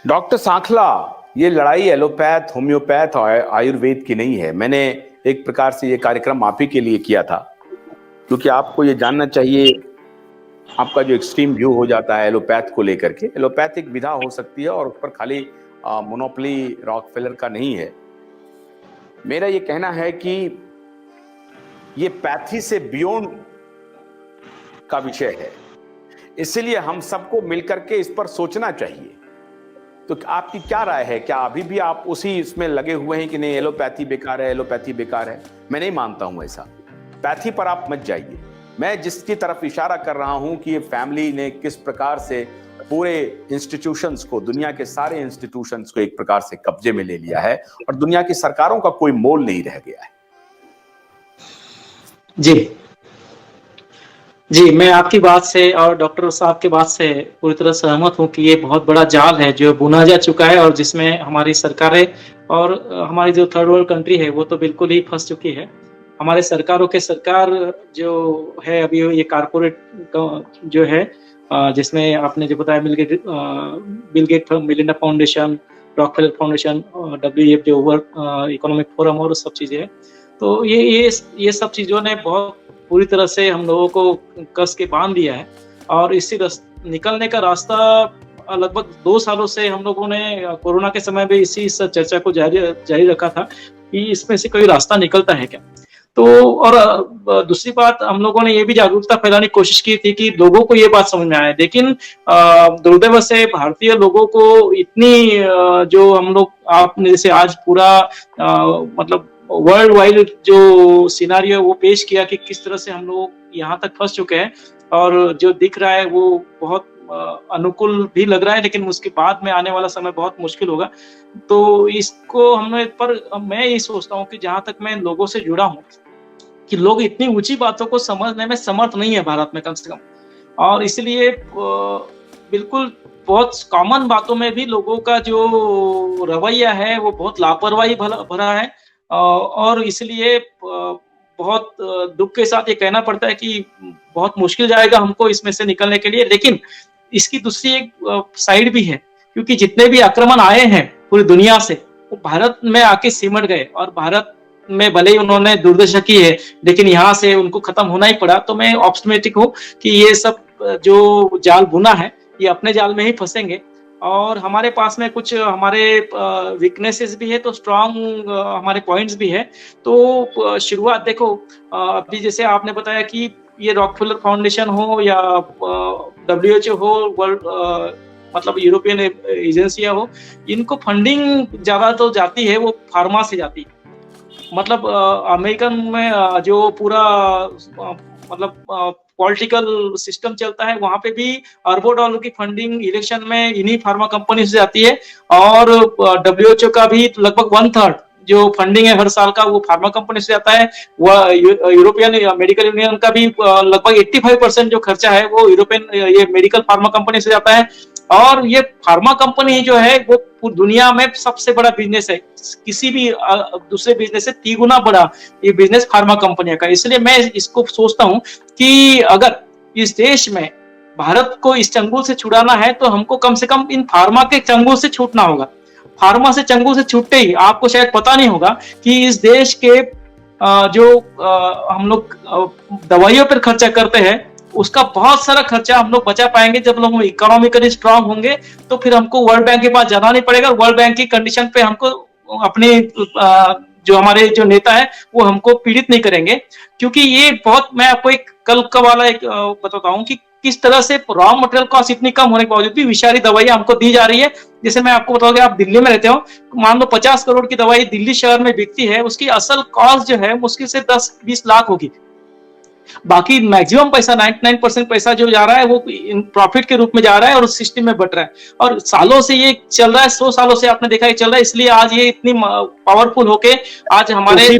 Doctor Sankhla, ये लड़ाई allopath, homeopath और आयुर्वेद की नहीं है। मैंने एक प्रकार से ये कार्यक्रम आप ही के लिए किया था, क्योंकि आपको ये जानना चाहिए, आपका जो एक्सट्रीम व्यू हो जाता है एलोपैथ को लेकर के। एलोपैथ एक विधा हो सकती है और उस पर खाली मोनोपोली रॉकफेलर का नहीं है। मेरा ये कहना है कि ये पैथी से बियॉन्ड का विषय है, इसलिए हम सबको मिलकर के इस पर सोचना चाहिए। तो आपकी क्या राय है? क्या अभी भी आप उसी इसमें लगे हुए हैं कि नहीं एलोपैथी बेकार है, एलोपैथी बेकार है? मैं नहीं मानता हूं ऐसा। पैथी पर आप मत जाइए। मैं जिसकी तरफ इशारा कर रहा हूं कि ये फैमिली ने किस प्रकार से पूरे इंस्टीट्यूशंस को, दुनिया के सारे इंस्टीट्यूशंस को एक प्रकार से कब्जे में ले लिया है और दुनिया की सरकारों का कोई मोल नहीं रह गया है। जी, मैं आपकी बात से और डॉक्टर साहब की बात से पूरी तरह सहमत हूं कि ये बहुत बड़ा जाल है जो बुना जा चुका है और जिसमें हमारी सरकारें और हमारी जो थर्ड वर्ल्ड कंट्री है वो तो बिल्कुल ही फंस चुकी है। हमारे सरकारों के सरकार जो है अभी ये कारपोरेट जो है, जिसमें आपने जो बताया Bill Gate Melinda foundation, Rockefeller foundation, WEF जो वर्ल्ड इकोनॉमिक फोरम और सब चीजें हैं। तो ये सब चीजों ने बहुत पूरी तरह से हम लोगों को कस के बांध दिया है और इसी निकलने का रास्ता लगभग 2 सालों से हम लोगों ने कोरोना के समय भी इसी चर्चा को जारी रखा था कि इसमें से कोई रास्ता निकलता है क्या। तो और दूसरी बात, हम लोगों ने ये भी जागरूकता फैलाने की कोशिश की थी कि लोगों को ये बात समझ में आए, लेकिन दुर्दैव से भारतीय लोगों को इतनी जो हम लोग आपने जैसे आज पूरा मतलब वर्ल्ड वाइड जो सिनारियो वो पेश किया कि किस तरह से हम लोग यहाँ तक फंस चुके हैं और जो दिख रहा है वो बहुत अनुकूल भी लग रहा है, लेकिन उसके बाद में आने वाला समय बहुत मुश्किल होगा। तो इसको हमने पर मैं ये सोचता हूँ कि जहां तक मैं लोगों से जुड़ा हूँ कि लोग इतनी ऊंची बातों को समझने में समर्थ नहीं है भारत में कम से कम, और इसलिए बिल्कुल बहुत कॉमन बातों में भी लोगों का जो रवैया है वो बहुत लापरवाही भरा है और इसलिए बहुत दुख के साथ ये कहना पड़ता है कि बहुत मुश्किल जाएगा हमको इसमें से निकलने के लिए। लेकिन इसकी दूसरी एक साइड भी है, क्योंकि जितने भी आक्रमण आए हैं पूरी दुनिया से वो भारत में आके सिमट गए और भारत में भले ही उन्होंने दुर्दशा की है लेकिन यहाँ से उनको खत्म होना ही पड़ा। तो मैं ऑप्टिमिस्टिक हूँ कि ये सब जो जाल बुना है ये अपने जाल में ही फंसेंगे और हमारे पास में कुछ हमारे वीकनेसेस भी है तो स्ट्रांग हमारे पॉइंट्स भी है। तो शुरुआत देखो, अभी जैसे आपने बताया कि ये रॉकफेलर फाउंडेशन हो या WHO हो, वर्ल्ड मतलब यूरोपियन एजेंसियां हो, इनको फंडिंग ज्यादा तो जाती है वो फार्मा से जाती है। मतलब अमेरिकन में जो पूरा मतलब पॉलिटिकल सिस्टम चलता है वहां पे भी अरबों डॉलर की फंडिंग इलेक्शन में इन्हीं फार्मा कंपनी से जाती है और WHO का भी लगभग 1/3 जो फंडिंग है हर साल का वो फार्मा कंपनी से जाता है। वह यूरोपियन मेडिकल यूनियन का भी लगभग 85% जो खर्चा है वो यूरोपियन ये मेडिकल फार्मा कंपनी से जाता है। और ये फार्मा कंपनी जो है वो पूरी दुनिया में सबसे बड़ा बिजनेस है, किसी भी दूसरे बिजनेस से 3 गुना बड़ा ये बिजनेस फार्मा कंपनियों का। इसलिए मैं इसको सोचता हूं कि अगर इस देश में भारत को इस चंगुल से छुड़ाना है तो हमको कम से कम इन फार्मा के चंगुल से छूटना होगा। फार्मा से चंगुल से छूटते ही आपको शायद पता नहीं होगा कि इस देश के जो हम लोग दवाइयों पर खर्चा करते हैं उसका बहुत सारा खर्चा हम लोग बचा पाएंगे जब लोग इकोनॉमिकली स्ट्रांग होंगे। तो फिर हमको वर्ल्ड बैंक के पास जाना नहीं पड़ेगा। वर्ल्ड बैंक की कंडीशन पे हमको अपने जो हमारे जो नेता है वो हमको पीड़ित नहीं करेंगे, क्योंकि ये बहुत, मैं आपको एक कल का वाला एक बताता हूँ कि किस तरह से रॉ मटेरियल कॉस्ट इतनी कम होने के बावजूद भी विषारी दवाइयां हमको दी जा रही है। जैसे मैं आपको बताऊंगा, आप दिल्ली में रहते हो, मान लो 50 करोड़ की दवाई दिल्ली शहर में बिकती है, उसकी असल कॉस्ट जो है मुश्किल से 10-20 लाख होगी। बाकी मैक्सिमम पैसा 99% पैसा जो जा रहा है वो प्रॉफिट के रूप में जा रहा है और उस सिस्टम में बट रहा है और सालों से ये चल रहा है, 100 सालों से आपने देखा है चल रहा है। इसलिए आज ये इतनी पावरफुल होके आज हमारे